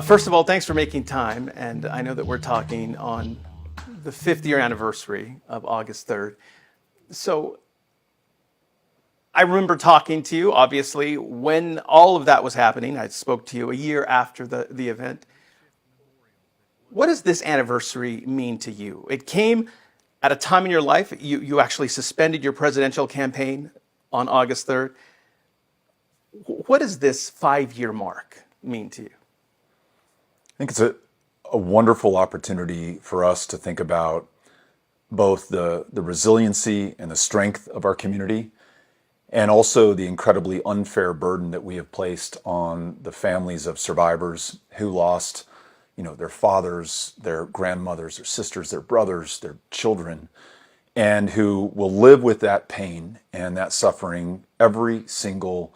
First of all, thanks for making time. And I know that we're talking on the 5th year anniversary of August 3rd. So I remember talking to you, obviously, when all of that was happening. I spoke to you a year after the event. What does this anniversary mean to you? It came at a time in your life, you actually suspended your presidential campaign on August 3rd. What does this 5-year mark mean to you? I think it's a wonderful opportunity for us to think about both the resiliency and the strength of our community, and also the incredibly unfair burden that we have placed on the families of survivors who lost, their fathers, their grandmothers, their sisters, their brothers, their children, and who will live with that pain and that suffering every single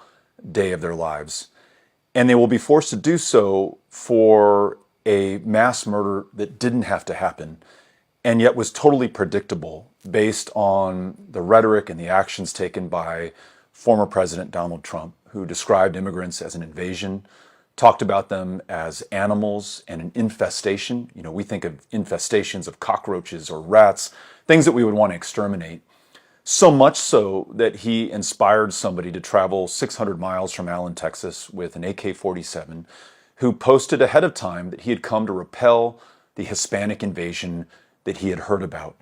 day of their lives. And they will be forced to do so for a mass murder that didn't have to happen and yet was totally predictable based on the rhetoric and the actions taken by former President Donald Trump, who described immigrants as an invasion, talked about them as animals and an infestation. We think of infestations of cockroaches or rats, things that we would want to exterminate. So much so that he inspired somebody to travel 600 miles from Allen, Texas with an AK-47, who posted ahead of time that he had come to repel the Hispanic invasion that he had heard about.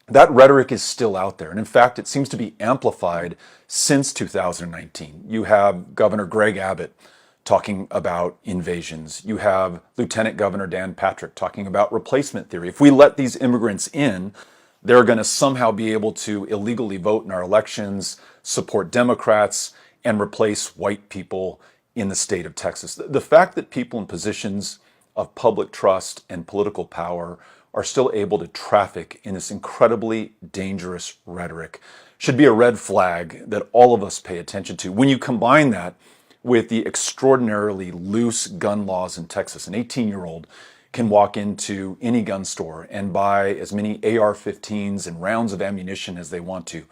That rhetoric is still out there. And in fact, it seems to be amplified since 2019. You have Governor Greg Abbott talking about invasions. You have Lieutenant Governor Dan Patrick talking about replacement theory. If we let these immigrants in, they're going to somehow be able to illegally vote in our elections, support Democrats, and replace white people in the state of Texas. The fact that people in positions of public trust and political power are still able to traffic in this incredibly dangerous rhetoric should be a red flag that all of us pay attention to. When you combine that with the extraordinarily loose gun laws in Texas, an 18-year-old can walk into any gun store and buy as many AR-15s and rounds of ammunition as they want to.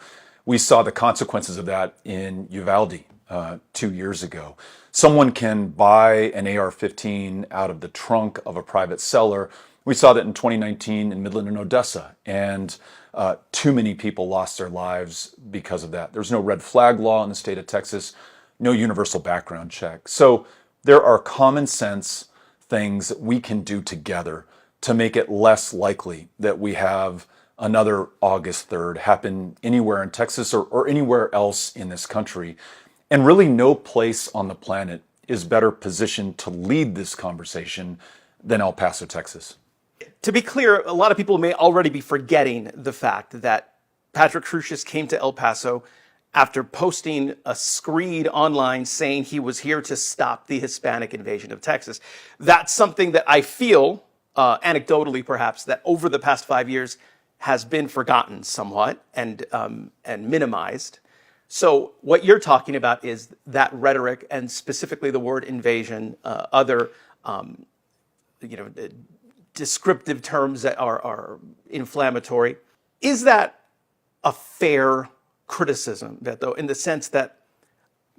We saw the consequences of that in Uvalde 2 years ago. Someone can buy an AR-15 out of the trunk of a private seller. We saw that in 2019 in Midland and Odessa, and too many people lost their lives because of that. There's no red flag law in the state of Texas, no universal background check. So there are common sense things that we can do together to make it less likely that we have another August 3rd happen anywhere in Texas or anywhere else in this country. And really no place on the planet is better positioned to lead this conversation than El Paso, Texas. To be clear, a lot of people may already be forgetting the fact that Patrick Crusius came to El Paso after posting a screed online saying he was here to stop the Hispanic invasion of Texas. That's something that I feel, anecdotally perhaps, that over the past 5 years has been forgotten somewhat and minimized. So what you're talking about is that rhetoric, and specifically the word invasion, other descriptive terms that are inflammatory. Is that a fair criticism, Beto, in the sense that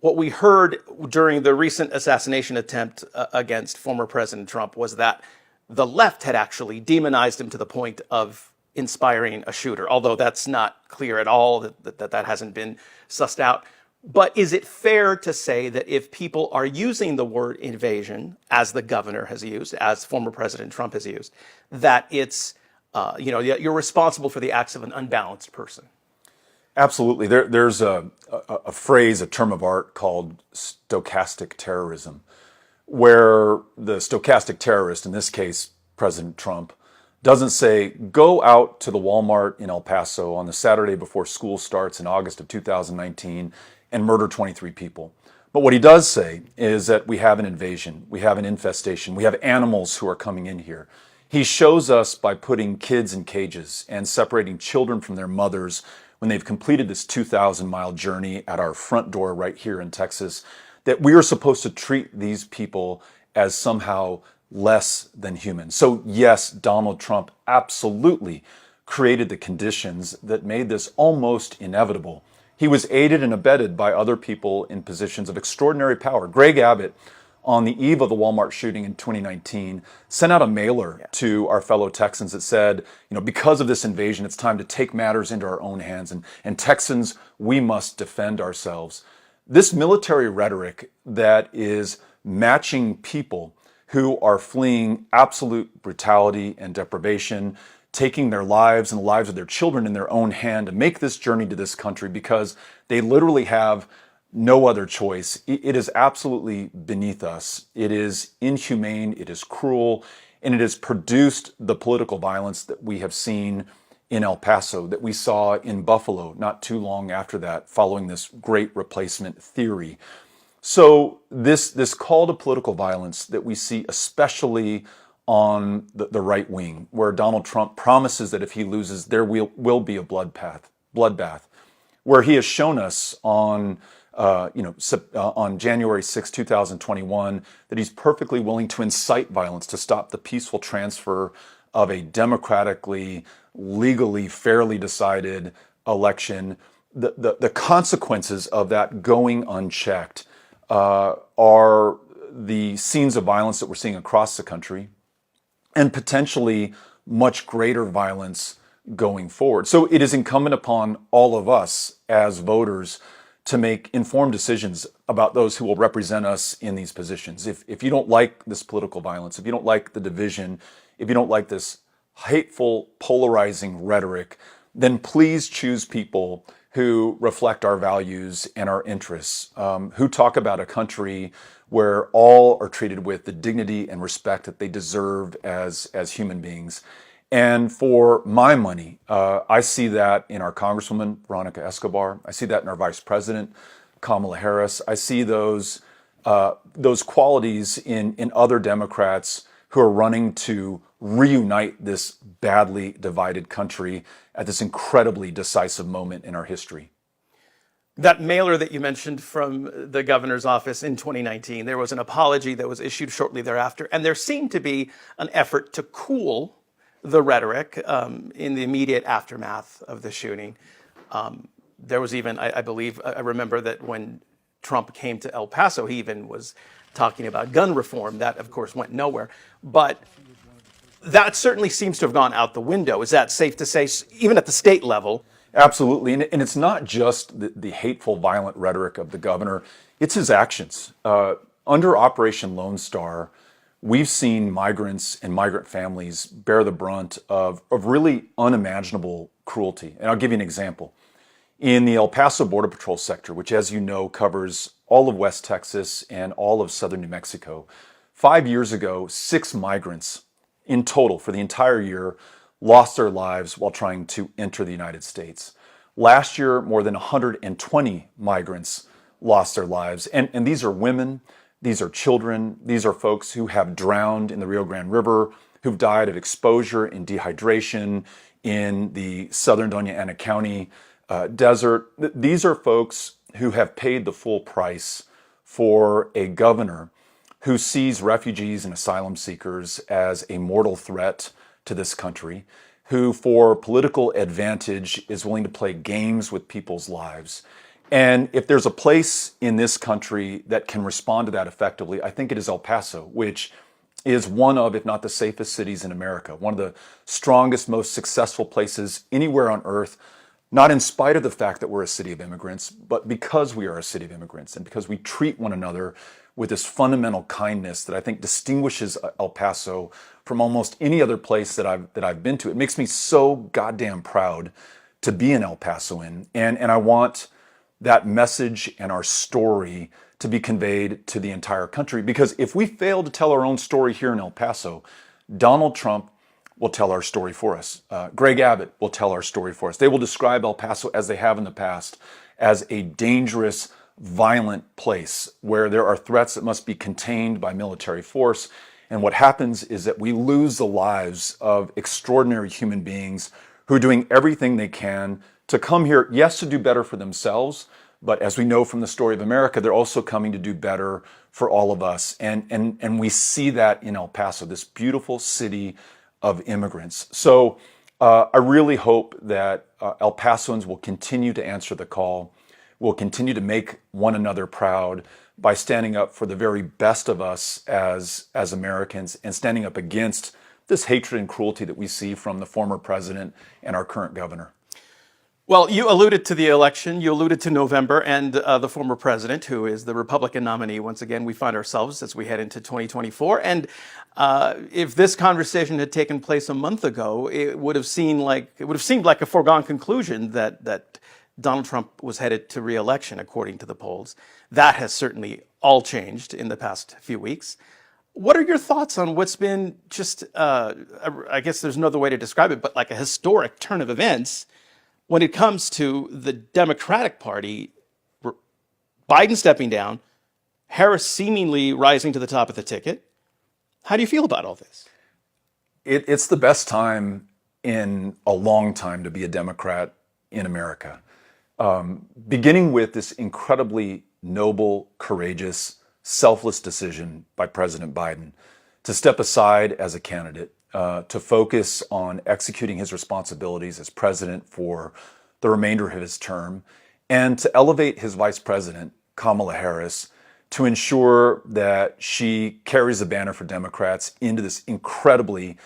what we heard during the recent assassination attempt against former President Trump was that the left had actually demonized him to the point of inspiring a shooter, although that's not clear at all, that hasn't been sussed out. But is it fair to say that if people are using the word invasion, as the governor has used, as former President Trump has used, that it's, you're responsible for the acts of an unbalanced person? Absolutely. There's a phrase, a term of art called stochastic terrorism, where the stochastic terrorist, in this case, President Trump, doesn't say, go out to the Walmart in El Paso on the Saturday before school starts in August of 2019 and murder 23 people. But what he does say is that we have an invasion, we have an infestation, we have animals who are coming in here. He shows us by putting kids in cages and separating children from their mothers when they've completed this 2,000-mile journey at our front door right here in Texas, that we are supposed to treat these people as somehow less than human. So yes, Donald Trump absolutely created the conditions that made this almost inevitable. He was aided and abetted by other people in positions of extraordinary power. Greg Abbott on the eve of the Walmart shooting in 2019, sent out a mailer to our fellow Texans that said, because of this invasion, it's time to take matters into our own hands. And Texans, we must defend ourselves. This military rhetoric that is matching people who are fleeing absolute brutality and deprivation, taking their lives and the lives of their children in their own hand to make this journey to this country because they literally have no other choice. It is absolutely beneath us. It is inhumane, it is cruel, and it has produced the political violence that we have seen in El Paso, that we saw in Buffalo not too long after that, following this great replacement theory. So this call to political violence that we see especially on the right wing, where Donald Trump promises that if he loses, there will be a bloodbath, where he has shown us on January 6, 2021, that he's perfectly willing to incite violence to stop the peaceful transfer of a democratically, legally, fairly decided election. The consequences of that going unchecked are the scenes of violence that we're seeing across the country, and potentially much greater violence going forward. So it is incumbent upon all of us as voters to make informed decisions about those who will represent us in these positions. If you don't like this political violence, if you don't like the division, if you don't like this hateful, polarizing rhetoric, then please choose people who reflect our values and our interests, who talk about a country where all are treated with the dignity and respect that they deserve as human beings. And for my money, I see that in our Congresswoman, Veronica Escobar. I see that in our Vice President, Kamala Harris. I see those qualities in other Democrats who are running to reunite this badly divided country at this incredibly decisive moment in our history. That mailer that you mentioned from the governor's office in 2019, there was an apology that was issued shortly thereafter, and there seemed to be an effort to cool the rhetoric in the immediate aftermath of the shooting. There was even, I believe, I remember that when Trump came to El Paso, he even was talking about gun reform. That, of course, went nowhere. But that certainly seems to have gone out the window. Is that safe to say, even at the state level? Absolutely. And it's not just the hateful, violent rhetoric of the governor, it's his actions. Under Operation Lone Star, we've seen migrants and migrant families bear the brunt of really unimaginable cruelty. And I'll give you an example. In the El Paso Border Patrol sector, which, as you know, covers all of West Texas and all of southern New Mexico, 5 years ago, 6 migrants in total for the entire year lost their lives while trying to enter the United States. Last year, more than 120 migrants lost their lives. And these are women, these are children, these are folks who have drowned in the Rio Grande River, who've died of exposure and dehydration in the southern Doña Ana County desert. These are folks who have paid the full price for a governor who sees refugees and asylum seekers as a mortal threat to this country, who for political advantage is willing to play games with people's lives. And if there's a place in this country that can respond to that effectively, I think it is El Paso, which is one of, if not the safest cities in America, one of the strongest, most successful places anywhere on earth, not in spite of the fact that we're a city of immigrants, but because we are a city of immigrants and because we treat one another with this fundamental kindness that I think distinguishes El Paso from almost any other place that I've been to. It makes me so goddamn proud to be an El Pasoan, and I want that message and our story to be conveyed to the entire country. Because if we fail to tell our own story here in El Paso, Donald Trump will tell our story for us. Greg Abbott will tell our story for us. They will describe El Paso, as they have in the past, as a dangerous, violent place where there are threats that must be contained by military force. And what happens is that we lose the lives of extraordinary human beings who are doing everything they can to come here, yes, to do better for themselves, but as we know from the story of America, they're also coming to do better for all of us. And we see that in El Paso, this beautiful city of immigrants. So I really hope that El Pasoans will continue to answer the call. will continue to make one another proud by standing up for the very best of us as Americans and standing up against this hatred and cruelty that we see from the former president and our current governor. Well, you alluded to the election, you alluded to November and the former president, who is the Republican nominee. Once again, we find ourselves as we head into 2024. And if this conversation had taken place a month ago, it would have seemed like a foregone conclusion that Donald Trump was headed to re-election, according to the polls. That has certainly all changed in the past few weeks. What are your thoughts on what's been just, I guess there's no other way to describe it, but like a historic turn of events when it comes to the Democratic Party, Biden stepping down, Harris seemingly rising to the top of the ticket? How do you feel about all this? It's the best time in a long time to be a Democrat in America. Beginning with this incredibly noble, courageous, selfless decision by President Biden to step aside as a candidate, to focus on executing his responsibilities as president for the remainder of his term, and to elevate his vice president, Kamala Harris, to ensure that she carries the banner for Democrats into this incredibly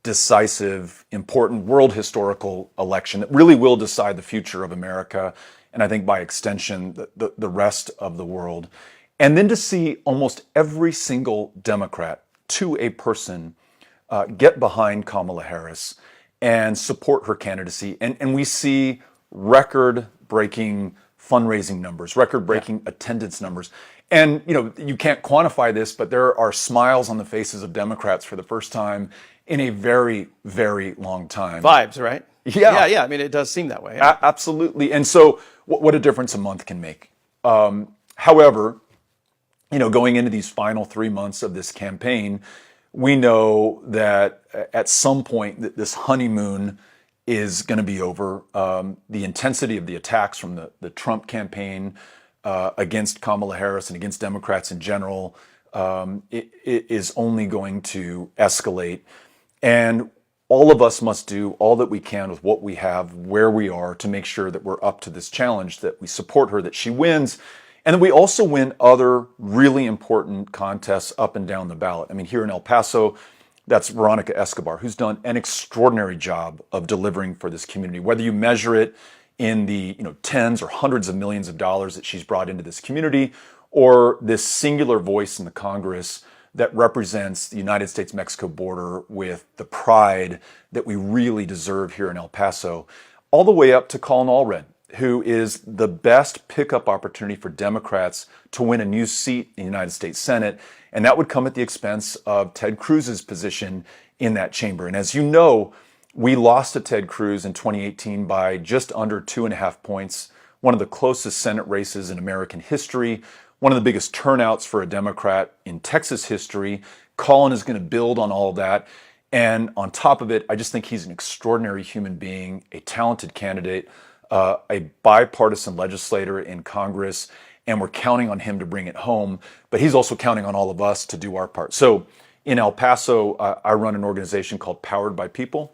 decisive, important world historical election that really will decide the future of America, and I think by extension, the rest of the world. And then to see almost every single Democrat, to a person, get behind Kamala Harris and support her candidacy. And we see record-breaking fundraising numbers, record-breaking attendance numbers. And, you can't quantify this, but there are smiles on the faces of Democrats for the first time in a very, very long time. Vibes, right? Yeah. I mean, it does seem that way. Yeah. Absolutely. And so what a difference a month can make. However, going into these final 3 months of this campaign, we know that at some point this honeymoon is going to be over. The intensity of the attacks from the Trump campaign against Kamala Harris and against Democrats in general it is only going to escalate. And all of us must do all that we can with what we have, where we are, to make sure that we're up to this challenge, that we support her, that she wins, and then we also win other really important contests up and down the ballot. I mean, here in El Paso, that's Veronica Escobar, who's done an extraordinary job of delivering for this community. Whether you measure it in the tens or hundreds of millions of dollars that she's brought into this community, or this singular voice in the Congress that represents the United States-Mexico border with the pride that we really deserve here in El Paso, all the way up to Colin Allred, who is the best pickup opportunity for Democrats to win a new seat in the United States Senate. And that would come at the expense of Ted Cruz's position in that chamber. And as you know, we lost to Ted Cruz in 2018 by just under 2.5 points, one of the closest Senate races in American history, one of the biggest turnouts for a Democrat in Texas history. Colin is going to build on all of that. And on top of it, I just think he's an extraordinary human being, a talented candidate, a bipartisan legislator in Congress, and we're counting on him to bring it home. But he's also counting on all of us to do our part. So in El Paso, I run an organization called Powered by People.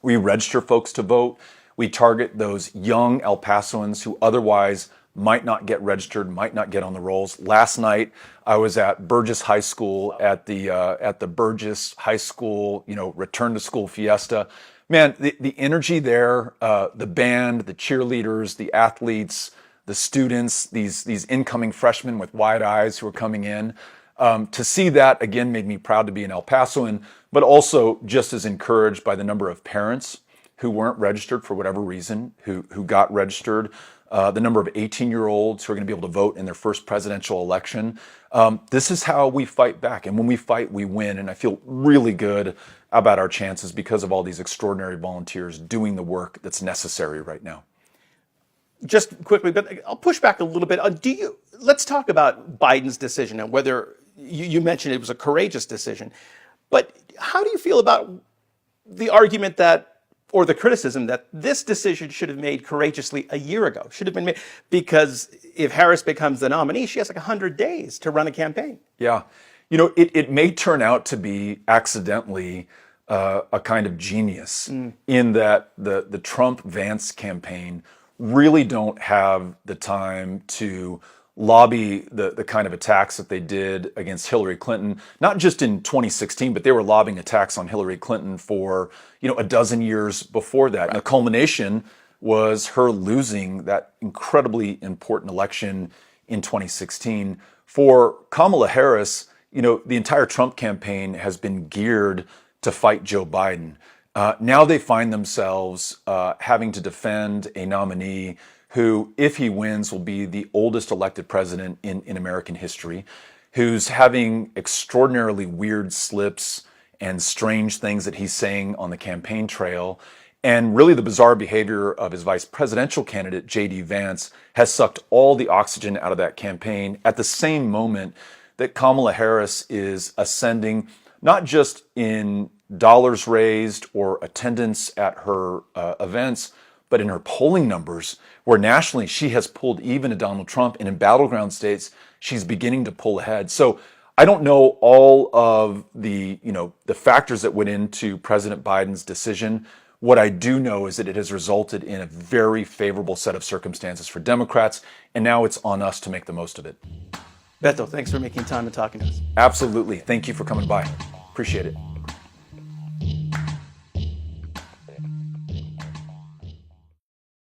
We register folks to vote. We target those young El Pasoans who otherwise might not get registered, might not get on the rolls. Last night, I was at Burgess High School at the Burgess High School, return to school fiesta. Man, the energy there, the band, the cheerleaders, the athletes, the students, these incoming freshmen with wide eyes who are coming in. To see that again made me proud to be an El Pasoan, but also just as encouraged by the number of parents who weren't registered for whatever reason, who got registered. The number of 18-year-olds who are going to be able to vote in their first presidential election. This is how we fight back. And when we fight, we win. And I feel really good about our chances because of all these extraordinary volunteers doing the work that's necessary right now. Just quickly, but I'll push back a little bit. Let's talk about Biden's decision and whether you mentioned it was a courageous decision. But how do you feel about the argument or the criticism that this decision should have made courageously a year ago, should have been made, because if Harris becomes the nominee, she has like 100 days to run a campaign. Yeah. It may turn out to be accidentally a kind of genius in that the Trump-Vance campaign really don't have the time to lobby the kind of attacks that they did against Hillary Clinton, not just in 2016, but they were lobbying attacks on Hillary Clinton for, a dozen years before that. Right. And the culmination was her losing that incredibly important election in 2016. For Kamala Harris, the entire Trump campaign has been geared to fight Joe Biden. Now they find themselves having to defend a nominee who, if he wins, will be the oldest elected president in American history, who's having extraordinarily weird slips and strange things that he's saying on the campaign trail. And really the bizarre behavior of his vice presidential candidate, J.D. Vance, has sucked all the oxygen out of that campaign at the same moment that Kamala Harris is ascending, not just in dollars raised or attendance at her events, but in her polling numbers, where nationally she has pulled even to Donald Trump, and in battleground states, she's beginning to pull ahead. So I don't know all of the factors that went into President Biden's decision. What I do know is that it has resulted in a very favorable set of circumstances for Democrats, and now it's on us to make the most of it. Beto, thanks for making time and talking to us. Absolutely. Thank you for coming by. Appreciate it.